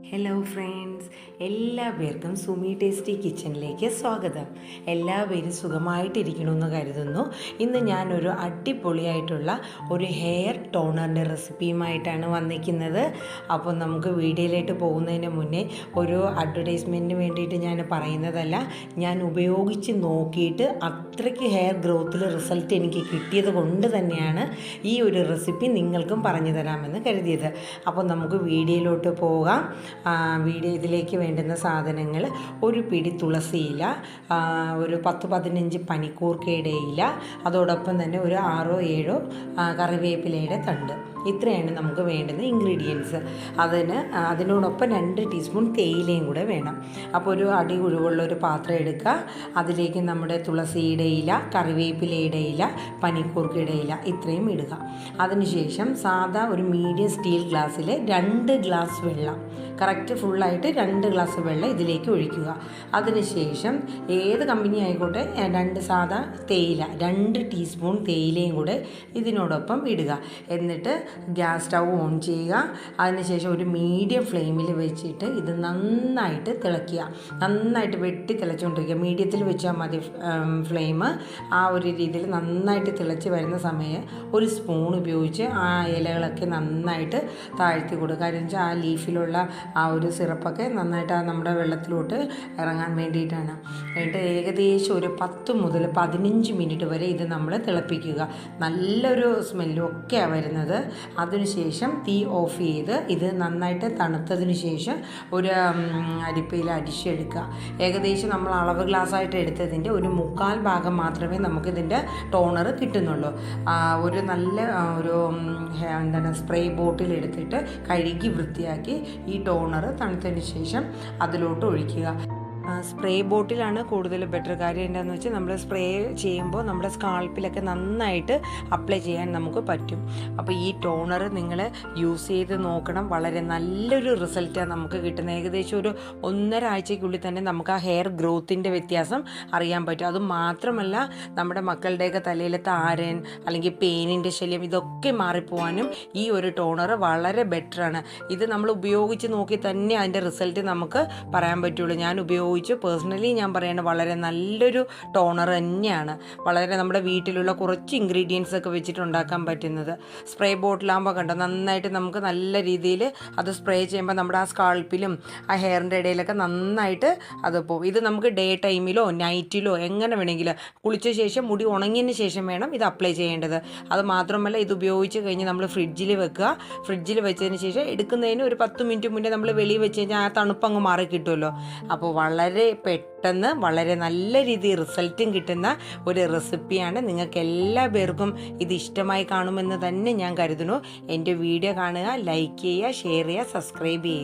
Hello friends, എല്ലാവർക്കും Sumi tasty കിച്ചണിലേക്ക് സ്വാഗതം. എല്ലാവരും സുഖമായിട്ടിരിക്കണമെന്ന് കരുതുന്നു. ഇന്ന് ഞാനൊരു അടിപൊളിയായിട്ടുള്ള ഒരു ഹെയർ ടോണറിൻ്റെ റെസിപ്പിയുമായിട്ടാണ് വന്നിരിക്കുന്നത്. അപ്പോൾ നമുക്ക് വീഡിയോയിലേക്ക് പോകുന്നതിന് മുന്നേ ഒരു അഡ്വർടൈസ്മെൻറ്റിന് വേണ്ടിയിട്ട് ഞാൻ പറയുന്നതല്ല, ഞാൻ ഉപയോഗിച്ച് നോക്കിയിട്ട് അത്രയ്ക്ക് ഹെയർ ഗ്രോത്തിൽ റിസൾട്ട് എനിക്ക് കിട്ടിയത് കൊണ്ട് തന്നെയാണ് ഈ ഒരു റെസിപ്പി നിങ്ങൾക്കും പറഞ്ഞു തരാമെന്ന് കരുതിയത്. അപ്പോൾ നമുക്ക് വീഡിയോയിലോട്ട് പോകാം. ഇതിലേക്ക് വേണ്ടുന്ന സാധനങ്ങൾ: ഒരു പിടി തുളസിയില, ഒരു 10-15 പനിക്കൂർക്കയുടെ ഇല, അതോടൊപ്പം തന്നെ ഒരു 6-7 കറിവേപ്പിലയുടെ തണ്ട്. ഇത്രയാണ് നമുക്ക് വേണ്ടുന്ന ഇൻഗ്രീഡിയൻസ്. അതിനോടൊപ്പം 2 ടീസ്പൂൺ തേയിലയും കൂടെ വേണം. അപ്പോൾ ഒരു അടി കുഴിവുള്ള ഒരു പാത്രം എടുക്കുക. അതിലേക്ക് നമ്മുടെ തുളസിയുടെ ഇല, കറിവേപ്പിലയുടെ ഇല, പനിക്കൂർക്കയുടെ ഇല ഇത്രയും ഇടുക. അതിനുശേഷം സാധാ ഒരു മീഡിയം സ്റ്റീൽ ഗ്ലാസ്സിൽ 2 ഗ്ലാസ് വെള്ളം, കറക്റ്റ് ഫുള്ളായിട്ട് 2 ഗ്ലാസ് വെള്ളം ഇതിലേക്ക് ഒഴിക്കുക. അതിനുശേഷം ഏത് കമ്പനി ആയിക്കോട്ടെ 2 സാധാ തേയില, 2 ടീസ്പൂൺ തേയിലയും കൂടെ ഇതിനോടൊപ്പം ഇടുക. എന്നിട്ട് ഗ്യാസ് സ്റ്റൗ ഓൺ ചെയ്യുക. അതിനുശേഷം ഒരു മീഡിയം ഫ്ലെയിമിൽ വെച്ചിട്ട് ഇത് നന്നായിട്ട് തിളയ്ക്കുക. നന്നായിട്ട് വെട്ടി തിളച്ചുകൊണ്ടിരിക്കുക. മീഡിയത്തിൽ വെച്ചാൽ മതി ഫ്ലെയിം. ആ ഒരു രീതിയിൽ നന്നായിട്ട് തിളച്ച് വരുന്ന സമയം ഒരു സ്പൂൺ ഉപയോഗിച്ച് ആ ഇലകളൊക്കെ നന്നായിട്ട് താഴ്ത്തി കൊടുക്കുക. കാര്യം വെച്ചാൽ ആ ലീഫിലുള്ള ആ ഒരു സിറപ്പൊക്കെ നന്നായിട്ട് നമ്മുടെ വെള്ളത്തിലോട്ട് ഇറങ്ങാൻ വേണ്ടിയിട്ടാണ്. എന്നിട്ട് ഏകദേശം ഒരു 10 മുതൽ 15 മിനിറ്റ് വരെ ഇത് നമ്മൾ തിളപ്പിക്കുക. നല്ലൊരു സ്മെല്ലും ഒക്കെയാണ് വരുന്നത്. അതിനുശേഷം തീ ഓഫ് ചെയ്ത് ഇത് നന്നായിട്ട് തണുത്തതിന് ശേഷം ഒരു അരിപ്പയിൽ അടിച്ചെടുക്കുക. ഏകദേശം നമ്മൾ അളവ് ഗ്ലാസ്സായിട്ട് എടുത്തതിൻ്റെ ഒരു 1/4 ഭാഗം മാത്രമേ നമുക്കിതിൻ്റെ ടോണർ കിട്ടുന്നുള്ളൂ. ഒരു നല്ല ഒരു സ്പ്രേ ബോട്ടിൽ എടുത്തിട്ട് കഴുകി വൃത്തിയാക്കി ഈ ടോണർ തണുത്തതിന് ശേഷം അതിലോട്ട് ഒഴിക്കുക. സ്പ്രേ ബോട്ടിലാണ് കൂടുതൽ ബെറ്റർ. കാര്യം എന്താണെന്ന് വെച്ചാൽ നമ്മൾ സ്പ്രേ ചെയ്യുമ്പോൾ നമ്മുടെ സ്കാൾപ്പിലൊക്കെ നന്നായിട്ട് അപ്ലൈ ചെയ്യാൻ നമുക്ക് പറ്റും. അപ്പോൾ ഈ ടോണർ നിങ്ങൾ യൂസ് ചെയ്ത് നോക്കണം. വളരെ നല്ലൊരു റിസൾട്ടാണ് നമുക്ക് കിട്ടുന്നത്. ഏകദേശം ഒരു 1.5 ആഴ്ചയ്ക്കുള്ളിൽ തന്നെ നമുക്ക് ആ ഹെയർ ഗ്രോത്തിൻ്റെ വ്യത്യാസം അറിയാൻ പറ്റും. അത് മാത്രമല്ല, നമ്മുടെ മക്കളുടെയൊക്കെ തലയിൽ താരൻ അല്ലെങ്കിൽ പേനിൻ്റെ ശല്യം ഇതൊക്കെ മാറിപ്പോവാനും ഈ ഒരു ടോണർ വളരെ ബെറ്ററാണ്. ഇത് നമ്മൾ ഉപയോഗിച്ച് നോക്കി തന്നെ അതിൻ്റെ റിസൾട്ട് നമുക്ക് പറയാൻ പറ്റുള്ളൂ. ഞാൻ പേഴ്സണലി ഞാൻ പറയുന്നത് വളരെ നല്ലൊരു ടോണർ തന്നെയാണ്. വളരെ നമ്മുടെ വീട്ടിലുള്ള കുറച്ച് ഇൻഗ്രീഡിയൻസ് ഒക്കെ വെച്ചിട്ട് ഉണ്ടാക്കാൻ പറ്റുന്നത്. സ്പ്രേ ബോട്ടിലാകുമ്പോൾ കണ്ടോ നന്നായിട്ട് നമുക്ക് നല്ല രീതിയിൽ അത് സ്പ്രേ ചെയ്യുമ്പോൾ നമ്മുടെ ആ സ്കാൾപ്പിലും ആ ഹെയറിൻ്റെ ഇടയിലൊക്കെ നന്നായിട്ട് അത് പോകും. ഇത് നമുക്ക് ഡേ ടൈമിലോ നൈറ്റിലോ എങ്ങനെ വേണമെങ്കിലും കുളിച്ച ശേഷം മുടി ഉണങ്ങിയതിന് ശേഷം വേണം ഇത് അപ്ലൈ ചെയ്യേണ്ടത്. അത് മാത്രമല്ല, ഇത് ഉപയോഗിച്ച് കഴിഞ്ഞ് നമ്മൾ ഫ്രിഡ്ജിൽ വെക്കുക. ഫ്രിഡ്ജിൽ വെച്ചതിന് ശേഷം എടുക്കുന്നതിന് ഒരു 10 മിനിറ്റ് മുന്നേ നമ്മൾ വെളിയിൽ വെച്ച് കഴിഞ്ഞാൽ ആ തണുപ്പ് അങ്ങ് മാറി കിട്ടുമല്ലോ. അപ്പോൾ വളരെ പെട്ടെന്ന് വളരെ നല്ല രീതിയിൽ റിസൾട്ടും കിട്ടുന്ന ഒരു റെസിപ്പിയാണ്. നിങ്ങൾക്ക് എല്ലാ പേർക്കും ഇത് ഇഷ്ടമായി കാണുമെന്ന് തന്നെ ഞാൻ കരുതുന്നു. എൻ്റെ വീഡിയോ കാണുക, ലൈക്ക് ചെയ്യുക, ഷെയർ ചെയ്യുക, സബ്സ്ക്രൈബ് ചെയ്യുക.